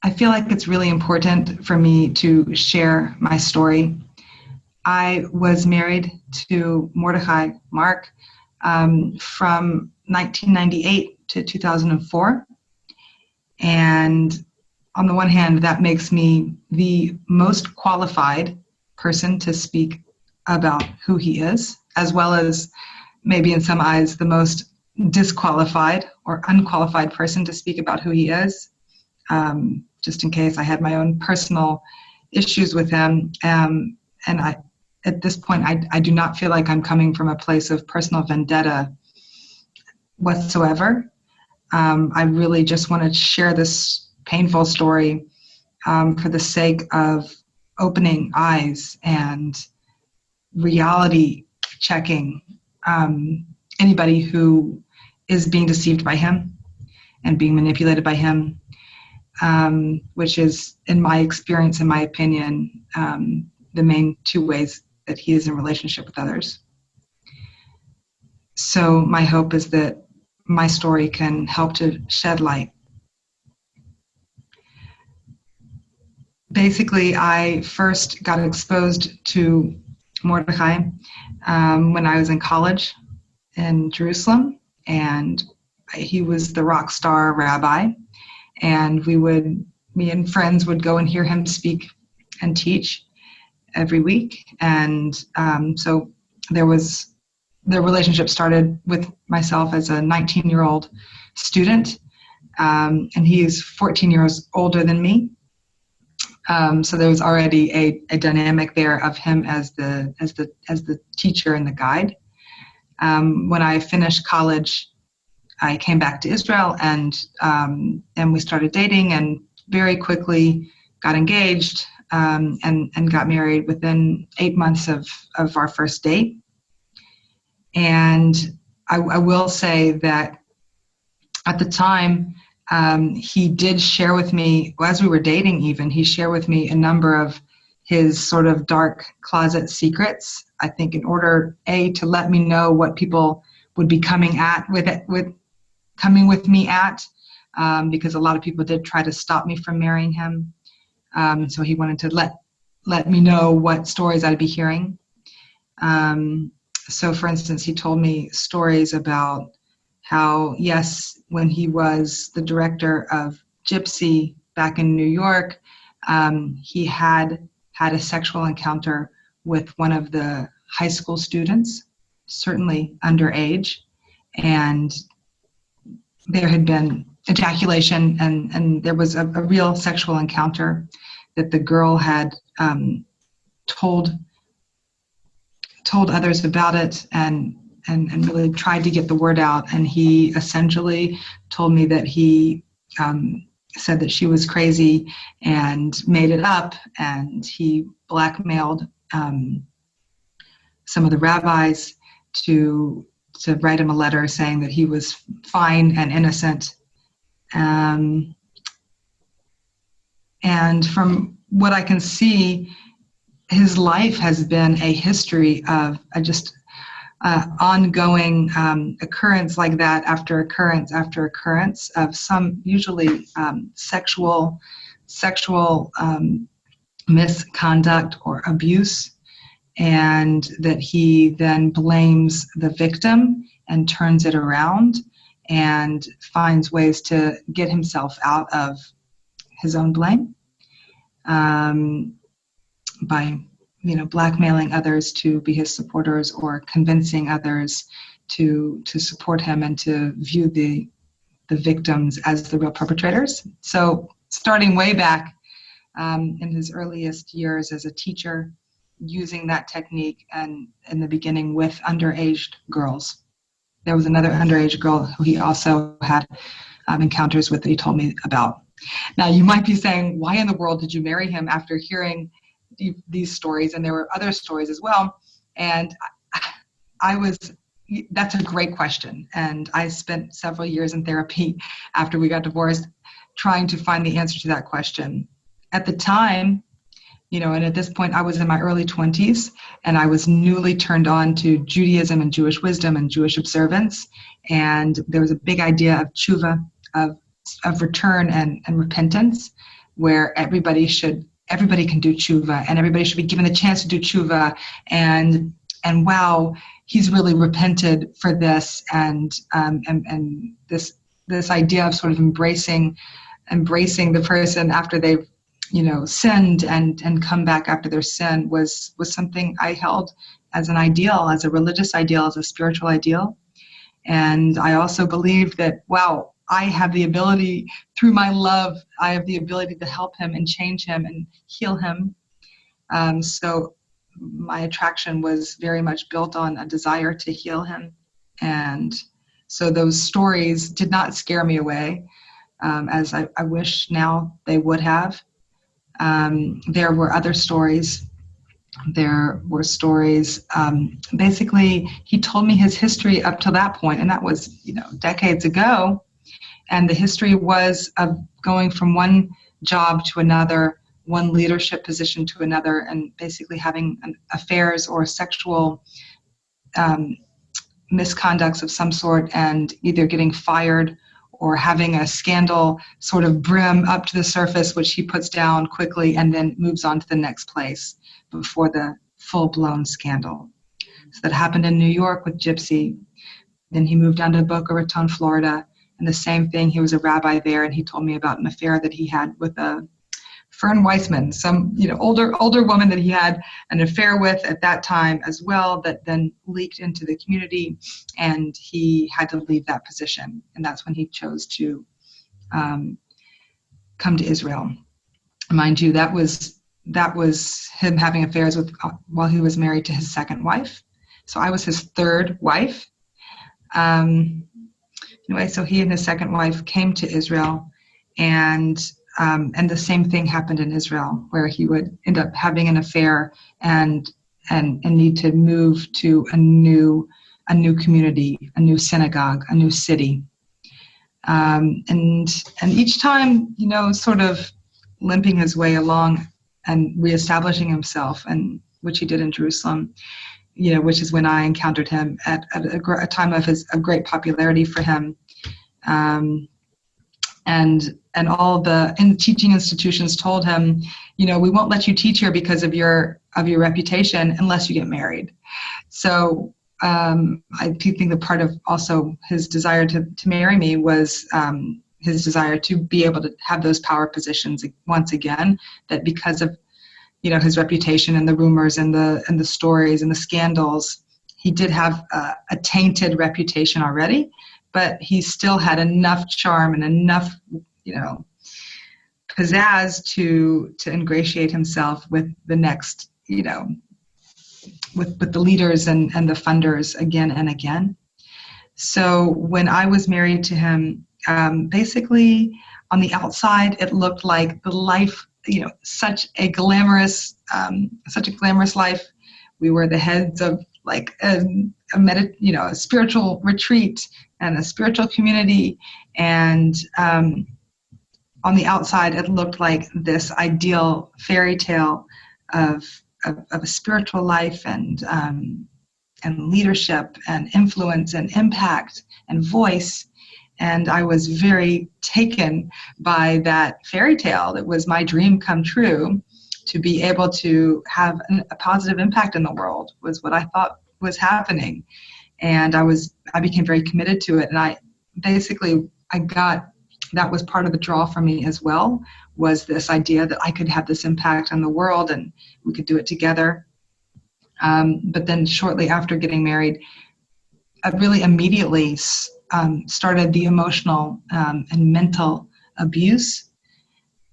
I feel like it's really important for me to share my story. I was married to Mordechai, Marc, from 1998 to 2004. And on the one hand, that makes me the most qualified person to speak about who he is, as well as maybe in some eyes the most disqualified or unqualified person to speak about who he is, just in case I had my own personal issues with him. And at this point, I do not feel like I'm coming from a place of personal vendetta whatsoever. I really just want to share this painful story for the sake of opening eyes and reality checking anybody who is being deceived by him and being manipulated by him, which is, in my experience, in my opinion, the main two ways that he is in relationship with others. So my hope is that my story can help to shed light. Basically, I first got exposed to Mordechai when I was in college in Jerusalem, and he was the rock star rabbi, and me and friends would go and hear him speak and teach every week. And so the relationship started with myself as a 19-year-old student, and he is 14 years older than me. So there was already a dynamic there of him as the teacher and the guide. When I finished college, I came back to Israel, and we started dating, and very quickly got engaged, and got married within 8 months of our first date. And I will say that at the time, he did share with me, as we were dating even, he shared with me a number of his sort of dark closet secrets, I think in order, to let me know what people would be coming with me at, because a lot of people did try to stop me from marrying him. So he wanted to let me know what stories I'd be hearing. So for instance, he told me stories about how, yes, when he was the director of Gypsy back in New York, he had a sexual encounter with one of the high school students, certainly underage, and there had been ejaculation, and there was a real sexual encounter that the girl had told others about it, and really tried to get the word out. And he essentially told me that he said that she was crazy and made it up, and he blackmailed some of the rabbis to write him a letter saying that he was fine and innocent. And from what I can see, his life has been a history of ongoing occurrence like that after occurrence after occurrence of some usually sexual misconduct or abuse, and that he then blames the victim and turns it around and finds ways to get himself out of his own blame by blackmailing others to be his supporters, or convincing others to support him and to view the victims as the real perpetrators. So starting way back in his earliest years as a teacher, using that technique, and in the beginning with underage girls. There was another underage girl who he also had encounters with that he told me about. Now, you might be saying, why in the world did you marry him after hearing these stories? And there were other stories as well. And that's a great question. And I spent several years in therapy after we got divorced trying to find the answer to that question. At the time, and at this point I was in my early 20s, and I was newly turned on to Judaism and Jewish wisdom and Jewish observance. And there was a big idea of tshuva, of return and repentance where everybody can do tshuva, and everybody should be given the chance to do tshuva, and wow, he's really repented for this, and this idea of sort of embracing the person after they've sinned and come back after their sin was something I held as an ideal, as a religious ideal, as a spiritual ideal. And I also believed that, wow, I have the ability, through my love, I have the ability to help him and change him and heal him. So my attraction was very much built on a desire to heal him. And so those stories did not scare me away, as I wish now they would have. There were other stories. There were stories, basically, he told me his history up to that point, and that was, decades ago. And the history was of going from one job to another, one leadership position to another, and basically having affairs or sexual misconducts of some sort, and either getting fired or having a scandal sort of brim up to the surface, which he puts down quickly and then moves on to the next place before the full-blown scandal. So that happened in New York with Gypsy. Then he moved down to Boca Raton, Florida, and the same thing. He was a rabbi there, and he told me about an affair that he had with Fern Weissman, some older woman that he had an affair with at that time as well, that then leaked into the community, and he had to leave that position. And that's when he chose to come to Israel. Mind you, that was him having affairs with while he was married to his second wife. So I was his third wife. Anyway, so he and his second wife came to Israel, and the same thing happened in Israel, where he would end up having an affair and need to move to a new community, a new synagogue, a new city. And each time, sort of limping his way along and reestablishing himself, and which he did in Jerusalem, which is when I encountered him at a time of a great popularity for him. And all the teaching institutions told him, we won't let you teach here because of your reputation unless you get married. So I think that part of also his desire to marry me was his desire to be able to have those power positions once again, that because of his reputation and the rumors and the stories and the scandals, he did have a tainted reputation already, but he still had enough charm and enough pizzazz to ingratiate himself with the next, with the leaders and the funders again and again. So when I was married to him, basically on the outside, it looked like the life, such a glamorous life. We were the heads of like a spiritual retreat and a spiritual community. And on the outside, it looked like this ideal fairy tale of a spiritual life and leadership and influence and impact and voice. And I was very taken by that fairy tale. It was my dream come true to be able to have a positive impact in the world, was what I thought was happening. And I became very committed to it. And that was part of the draw for me as well, was this idea that I could have this impact on the world and we could do it together. But then shortly after getting married, I really immediately started the emotional and mental abuse,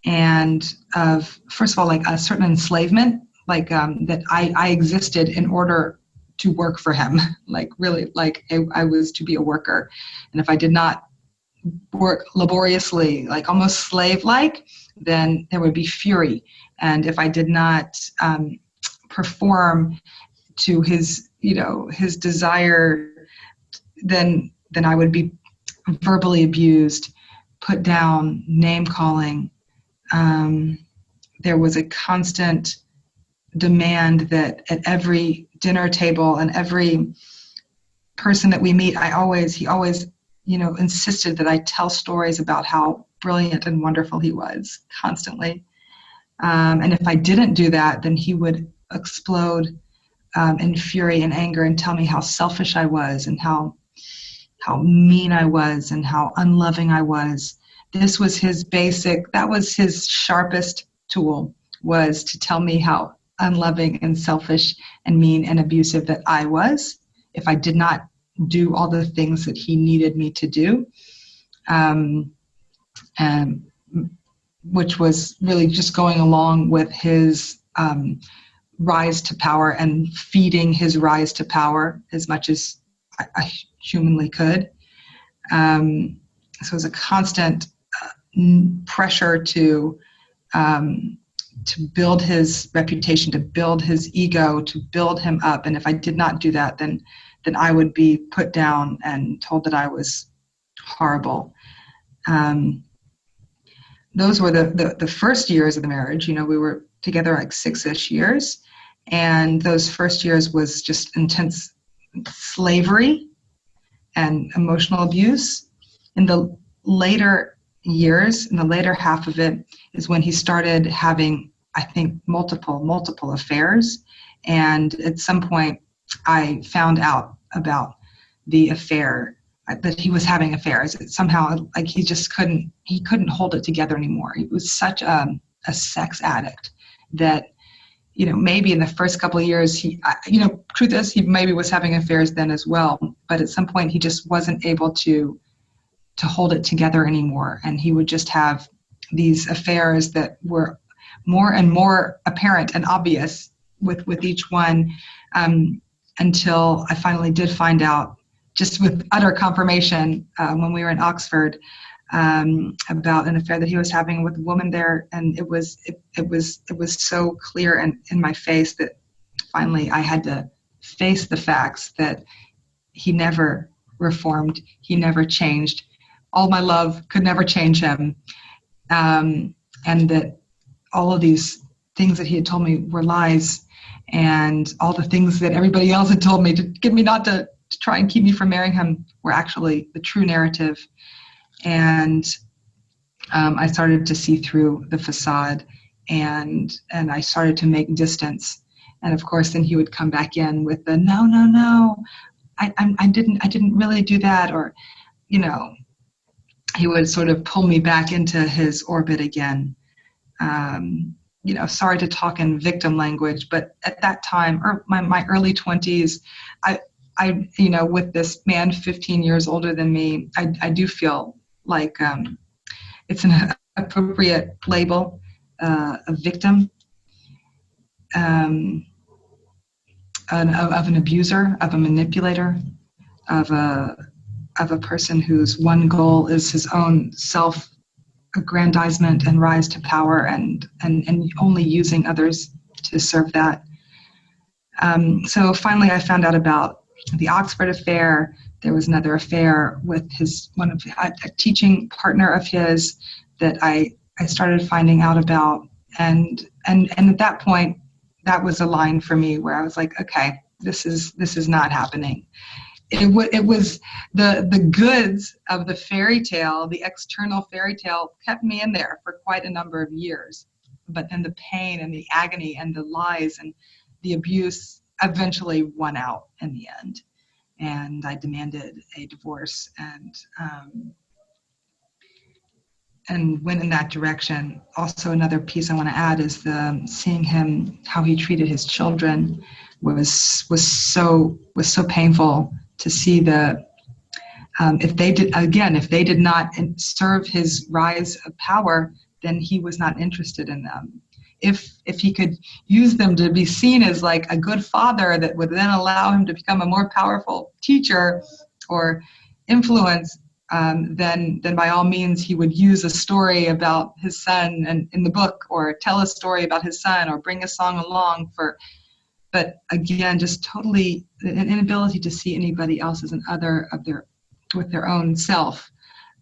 and of, first of all, like a certain enslavement, like that I existed in order to work for him, like really, like I was to be a worker. And if I did not work laboriously, like almost slave-like, then there would be fury. And if I did not perform to his desire, then I would be verbally abused, put down, name-calling. There was a constant demand that at every dinner table and every person that we meet, he always insisted that I tell stories about how brilliant and wonderful he was constantly. And if I didn't do that, then he would explode in fury and anger and tell me how selfish I was and how mean I was and how unloving I was. This was that was his sharpest tool, was to tell me how unloving and selfish and mean and abusive that I was if I did not do all the things that he needed me to do. And which was really just going along with his rise to power and feeding his rise to power as much as I humanly could. So it was a constant pressure to build his reputation, to build his ego, to build him up. And if I did not do that, then I would be put down and told that I was horrible. Those were the first years of the marriage. You know, we were together like 6-ish years. And those first years was just intense slavery and emotional abuse. In the later years, in the later half of it, is when he started having, I think, multiple affairs. And at some point, I found out about the affair, that he was having affairs. It somehow, like, he couldn't hold it together anymore. He was such a sex addict that, you know, maybe in the first couple of years, truth is, he maybe was having affairs then as well. But at some point, he just wasn't able to hold it together anymore. And he would just have these affairs that were more and more apparent and obvious with each one, until I finally did find out, just with utter confirmation, when we were in Oxford, about an affair that he was having with a woman there. And it was so clear and in my face that finally I had to face the facts that he never reformed, he never changed. All my love could never change him. And that all of these things that he had told me were lies, and all the things that everybody else had told me to get me not to try and keep me from marrying him were actually the true narrative. And I started to see through the facade, and I started to make distance. And of course, then he would come back in with the no, I didn't really do that, or, you know, he would sort of pull me back into his orbit again. You know, sorry to talk in victim language, but at that time, or my early 20s, I, you know, with this man 15 years older than me, I do feel like it's an appropriate label, a victim of an abuser, of a manipulator, of a person whose one goal is his own self-aggrandizement and rise to power, and only using others to serve that. So finally, I found out about the Oxford affair. There was another affair with a teaching partner of his that I started finding out about, and at that point, that was a line for me where I was like, okay, this is not happening. It was the goods of the fairy tale, the external fairy tale, kept me in there for quite a number of years, but then the pain and the agony and the lies and the abuse eventually won out in the end. And I demanded a divorce and went in that direction. Also, another piece I want to add is seeing him, how he treated his children was so painful to see. If they did not serve his rise of power, then he was not interested in them. If he could use them to be seen as like a good father that would then allow him to become a more powerful teacher or influence, then by all means he would use a story about his son and in the book, or tell a story about his son, or bring a song along for. But again, just totally an inability to see anybody else as an other with their own self,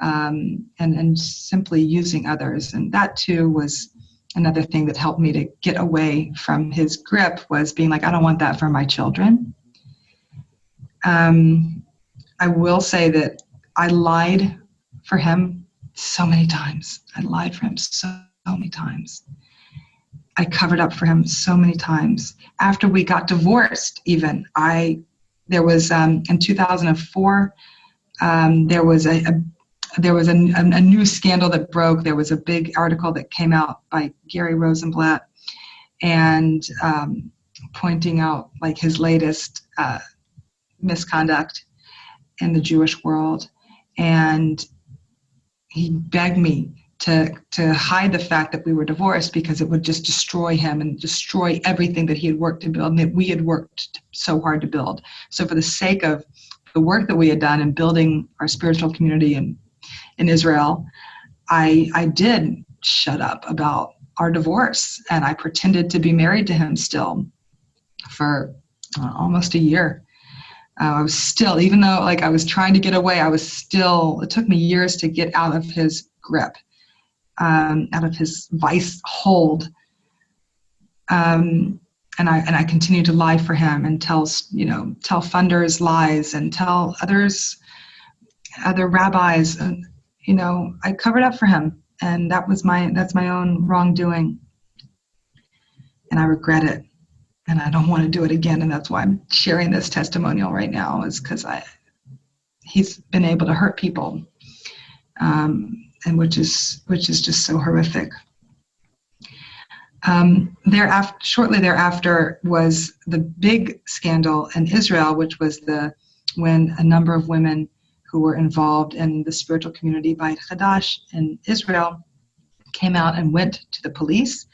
and simply using others. And that too was another thing that helped me to get away from his grip, was being like, I don't want that for my children. I will say that I lied for him so many times. I lied for him so many times. I covered up for him so many times. After we got divorced, even, there was in 2004, there was a new scandal that broke. There was a big article that came out by Gary Rosenblatt, and pointing out like his latest misconduct in the Jewish world, and he begged me to hide the fact that we were divorced because it would just destroy him and destroy everything that he had worked to build and that we had worked so hard to build. So for the sake of the work that we had done in building our spiritual community in Israel, I did shut up about our divorce, and I pretended to be married to him still for almost a year. I was still, even though like I was trying to get away, it took me years to get out of his grip, out of his vice hold. And I continued to lie for him and tell funders lies and tell other rabbis, and, I covered up for him, and that's my own wrongdoing. And I regret it. And I don't want to do it again, and that's why I'm sharing this testimonial right now, is because he's been able to hurt people, and which is just so horrific. Shortly thereafter was the big scandal in Israel, which was when a number of women who were involved in the spiritual community Beit Chadash in Israel came out and went to the police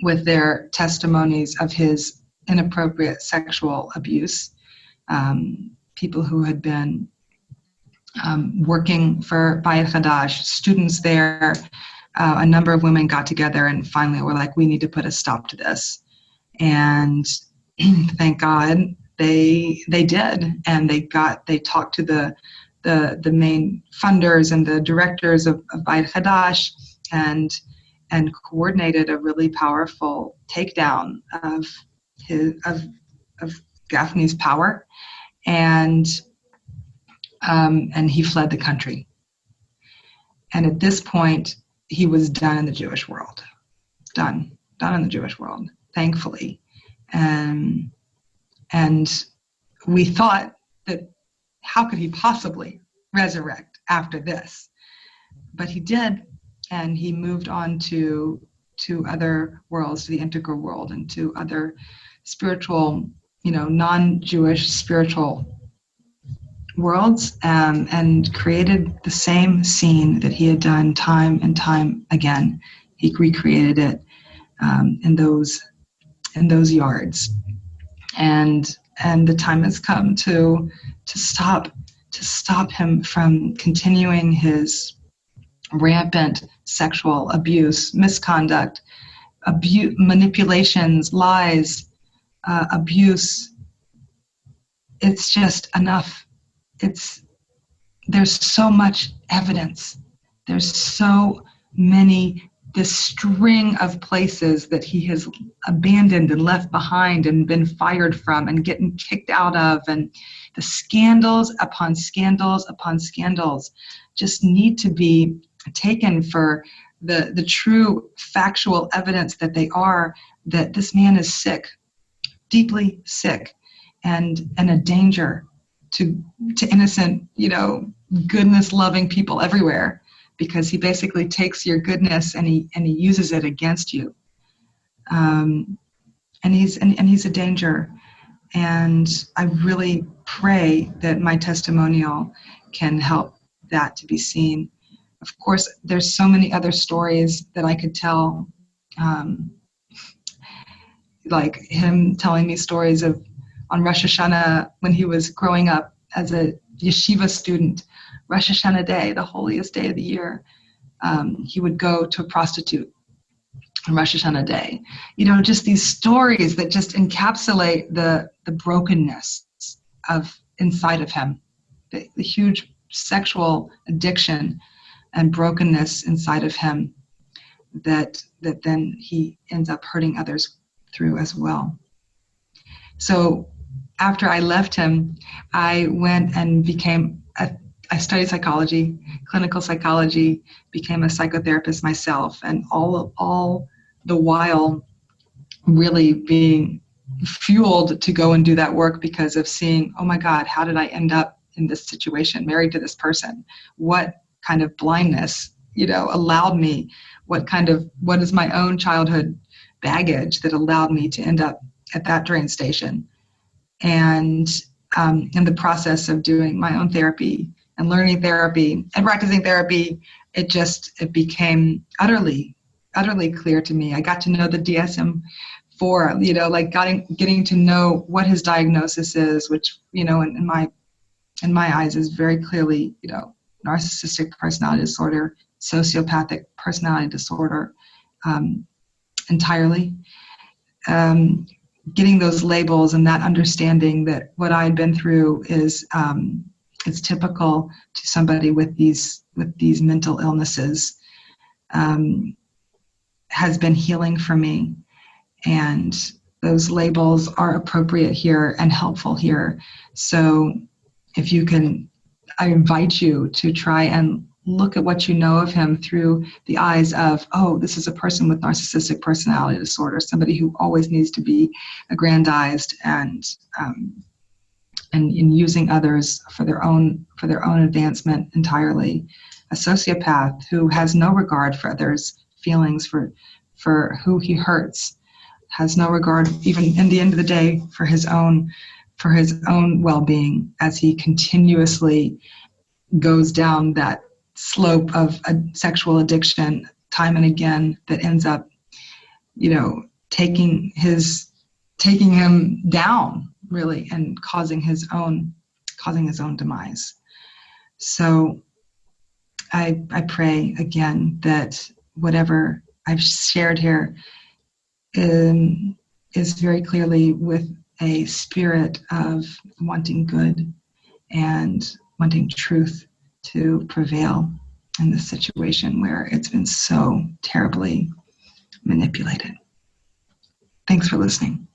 with their testimonies of his inappropriate sexual abuse. People who had been working for Beit Chadash, students there, a number of women got together and finally were like, we need to put a stop to this. And thank God they did. And they talked to the main funders and the directors of Beit Chadash and coordinated a really powerful takedown of Gafni's power, and he fled the country. And at this point, he was done in the Jewish world, done in the Jewish world, thankfully. And we thought that how could he possibly resurrect after this? But he did. And he moved on to other worlds, to the integral world, and to other spiritual, non-Jewish spiritual worlds, and created the same scene that he had done time and time again. He recreated it in those yards, and the time has come to stop him from continuing his rampant sexual abuse, misconduct, manipulations, lies, abuse. It's just enough. There's so much evidence. There's so many, this string of places that he has abandoned and left behind and been fired from and getting kicked out of, and the scandals upon scandals upon scandals just need to be taken for the true factual evidence that they are, that this man is sick, deeply sick, and a danger to innocent, goodness loving people everywhere, because he basically takes your goodness and he uses it against you. And he's a danger. And I really pray that my testimonial can help that to be seen. Of course, there's so many other stories that I could tell, like him telling me stories of on Rosh Hashanah when he was growing up as a yeshiva student, Rosh Hashanah day, the holiest day of the year, he would go to a prostitute on Rosh Hashanah day. Just these stories that just encapsulate the brokenness of inside of him, the huge sexual addiction and brokenness inside of him that then he ends up hurting others through as well. So after I left him, I went and became a I studied psychology, clinical psychology, became a psychotherapist myself, and all the while really being fueled to go and do that work because of seeing, oh my God, how did I end up in this situation, married to this person? What kind of blindness, allowed me? What is my own childhood baggage that allowed me to end up at that train station? And in the process of doing my own therapy and learning therapy and practicing therapy, it became utterly clear to me. I got to know the DSM-4, like getting to know what his diagnosis is, which, in my eyes is very clearly, narcissistic personality disorder, sociopathic personality disorder, entirely. Getting those labels and that understanding that what I had been through is typical to somebody with these mental illnesses, has been healing for me. And those labels are appropriate here and helpful here. So if you can, I invite you to try and look at what you know of him through the eyes of, oh, this is a person with narcissistic personality disorder, somebody who always needs to be aggrandized and in using others for their own advancement entirely. A sociopath who has no regard for others' feelings, for who he hurts, has no regard, even in the end of the day, for his own well-being, as he continuously goes down that slope of a sexual addiction time and again, that ends up, taking him down really, and causing his own demise. So I pray again that whatever I've shared here is very clearly with a spirit of wanting good and wanting truth to prevail in this situation where it's been so terribly manipulated. Thanks for listening.